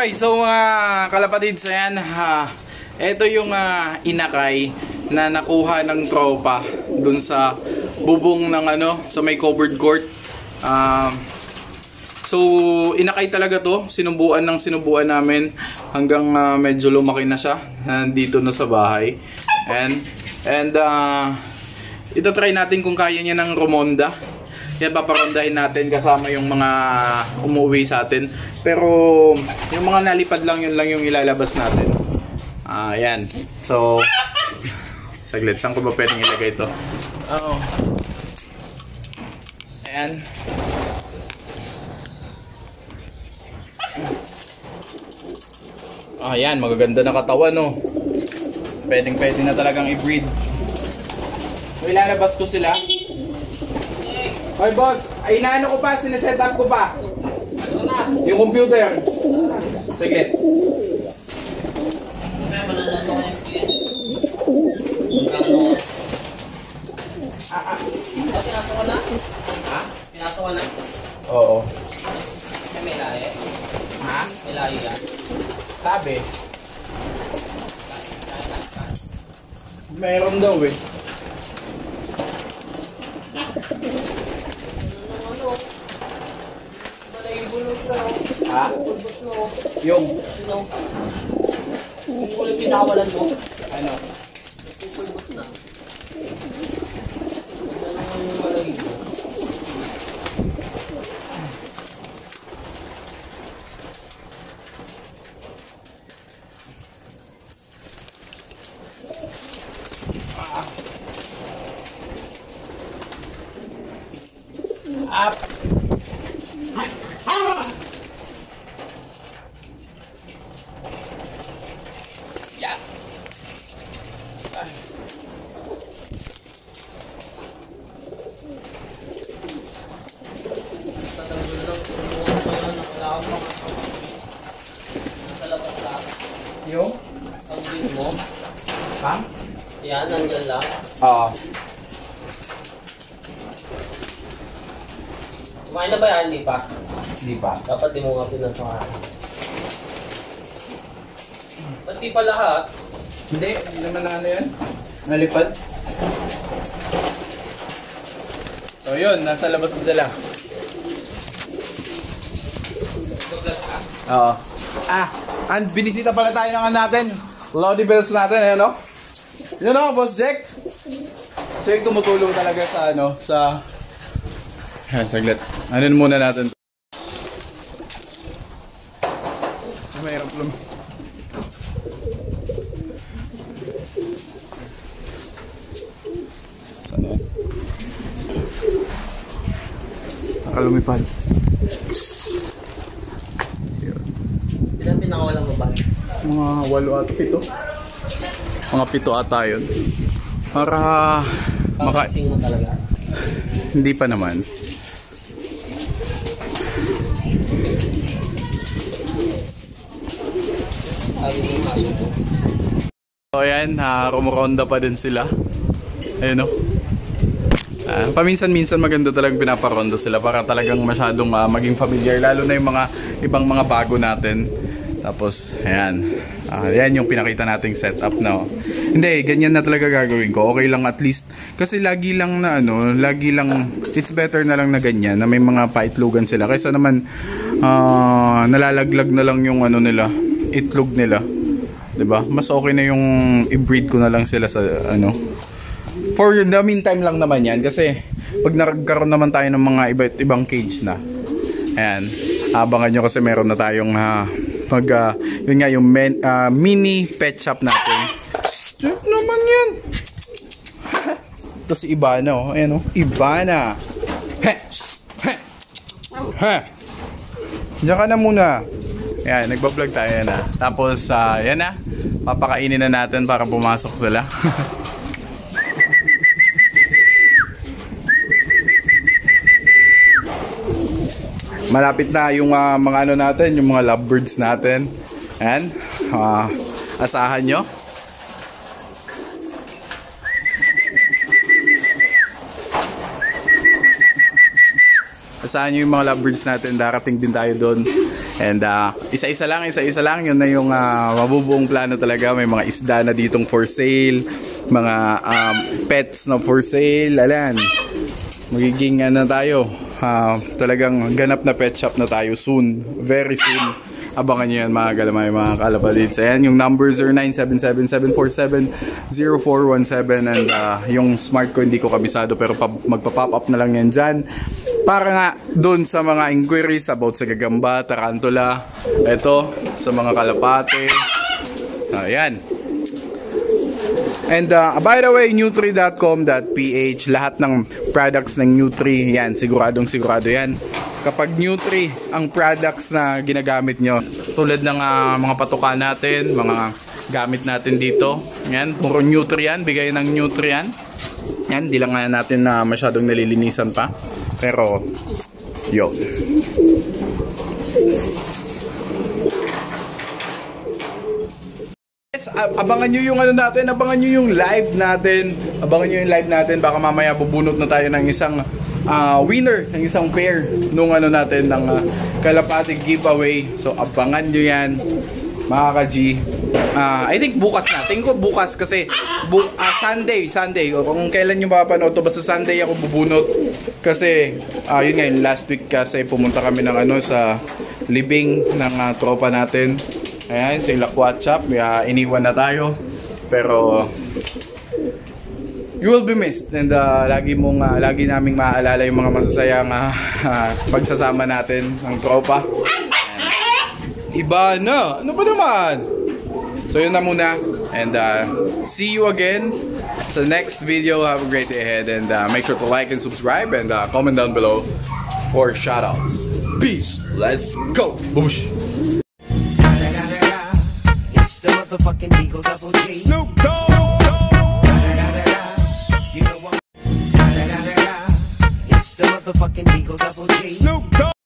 Okay, so mga kalapatids, ayan, ito yung inakay na nakuha ng tropa dun sa bubong ng sa may covered court. So inakay talaga to, sinubuan namin hanggang medyo lumaki na siya dito na sa bahay. And ito try natin kung kaya niya ng rumonda. Yan, paparondahin natin kasama yung mga umuwi sa atin. Pero yung mga nalipad lang, yun lang yung ilalabas natin. Yan. So saglit, saan ko ba pwedeng ilagay ito? Ayan. Ayan, magaganda na katawan, no? Pwede na talagang i-breed. So ilalabas ko sila. Hoy boss, ay inaano ko pa, sineset up ko pa. Ano na? Yung computer. Sige. Pinasok ko na? Ha? Pinasok ko na? Oo. May lahi? Ha? May lahi yan? Sabi. Meron daw eh. Ha? Yung? Sino? Yung kulang pinakawalan mo? Ano? Pupulbos na. Up! Yeah. Yung? Ang breed mo? Pang? Yan, nandiyan lang. Oo. Kumain na ba yan? Hindi pa. Hindi pa. Dapat di mo nga pinasuhan. Ba't di pa lahat? Hindi naman na ano yan. Nalipad. So yun, nasa labas na sila. Oo. And binisita pala tayo ng natin. Lodi Bells natin, eh, no? Yun o, Boss Jack. Jack tumutulong talaga sa sa... Ayan, saglit. Anin muna natin. Mahirap lang. Saan yan? Nakalumipad. Ilan pinakawalan mo ba? Mga 8 at 7. Mga 7 ata yun. Para Pakasing mo talaga? Hindi pa naman. So ayan, rumuronda pa din sila. Ayun o. Paminsan-minsan maganda talagang pinaparonda sila para talagang masyadong maging familiar. Lalo na yung mga ibang mga bago natin. Tapos, ayan. Yan yung pinakita nating setup na. Hindi, ganyan na talaga gagawin ko. Okay lang at least. Kasi lagi lang na it's better na lang na ganyan. Na may mga paitlugan sila. Kaysa naman, nalalaglag na lang yung nila, itlog nila. 'Di ba? Mas okay na yung i-breed ko na lang sila sa For the meantime lang naman yan. Kasi, pag nagkaroon naman tayo ng mga iba't ibang cage na. Ayan. Abangan nyo kasi meron na tayong yun nga yung mini pet shop natin. Stop naman yan. Ito si Ibana, oh. Ayan, oh. Ibana. Diyan ka na muna. Ayan, nagbablog tayo na. Tapos, yan na. Papakainin na natin para pumasok sila. Malapit na yung mga natin, yung mga lovebirds natin. Ayan, asahan nyo. Asahan nyo yung mga lovebirds natin, darating din tayo doon. And isa-isa lang, yun na yung mabubuong plano talaga. May mga isda na ditong for sale, mga pets na for sale, alan. Magiging tayo, talagang ganap na pet shop na tayo soon, very soon. Abangan nyo yan mga galamay, mga kalapadids. Ayan, yung numbers are 977-747-0417. And yung smart ko hindi ko kabisado, pero magpa-pop up na lang yan dyan. Para nga doon sa mga inquiries about sa gagamba, tarantula, eto, sa mga kalapate. Ayan. And by the way, nutri.com.ph, lahat ng products ng Nutri, yan, sigurado yan. Kapag Nutri ang products na ginagamit nyo, tulad ng mga patuka natin, mga gamit natin dito, yan, puro Nutri yan, bigay ng Nutri yan. Yan, di lang natin na masyadong nalilinisan pa. Pero, yun. Abangan nyo yung abangan nyo yung live natin, baka mamaya bubunot na tayo ng isang winner, ng isang pair nung natin ng kalapati giveaway. So abangan nyo yan mga ka-G. I think bukas na, tingin ko bukas kasi Sunday, kung kailan nyo mapapanood to, basta Sunday ako bubunot kasi yun nga, last week kasi pumunta kami ng sa libing ng tropa natin. Ayan, sila WhatsApp, iniwan na tayo. Pero you will be missed, and lagi naming maaalala yung mga masasayang pagsasama natin ng tropa. Iba na, ano ba naman? So yun na muna, and see you again sa next video. Have a great day ahead, and make sure to like and subscribe, and comment down below for shoutouts. Peace, let's go. Boosh. Motherfucking Eagle Double G. Snoop Dogg. You know what? It's the motherfucking Eagle Double G. Snoop Dogg.